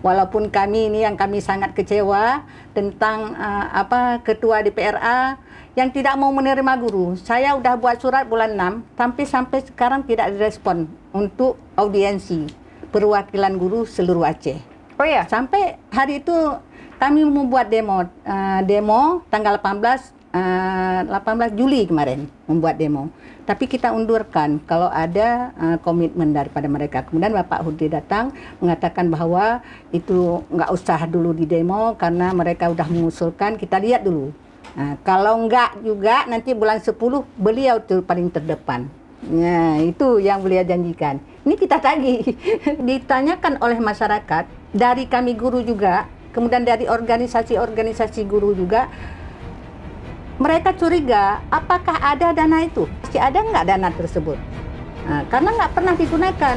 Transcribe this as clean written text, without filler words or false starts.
Walaupun kami ini yang kami sangat kecewa tentang ketua DPRA yang tidak mau menerima guru. Saya udah buat surat bulan 6, sampai sekarang tidak direspon untuk audiensi perwakilan guru seluruh Aceh. Oh ya? Sampai hari itu kami membuat demo tanggal 18 Juli kemarin membuat demo. Tapi kita undurkan kalau ada komitmen daripada mereka. Kemudian Bapak Hudi datang mengatakan bahwa itu nggak usah dulu di demo karena mereka udah mengusulkan, kita lihat dulu. Nah, kalau nggak juga nanti bulan 10 beliau tuh paling terdepan. Nah, itu yang beliau janjikan. Ini kita tagih. Ditanyakan oleh masyarakat, dari kami guru juga, kemudian dari organisasi-organisasi guru juga, mereka curiga apakah ada dana itu. Masih ada nggak dana tersebut? Nah, karena nggak pernah digunakan.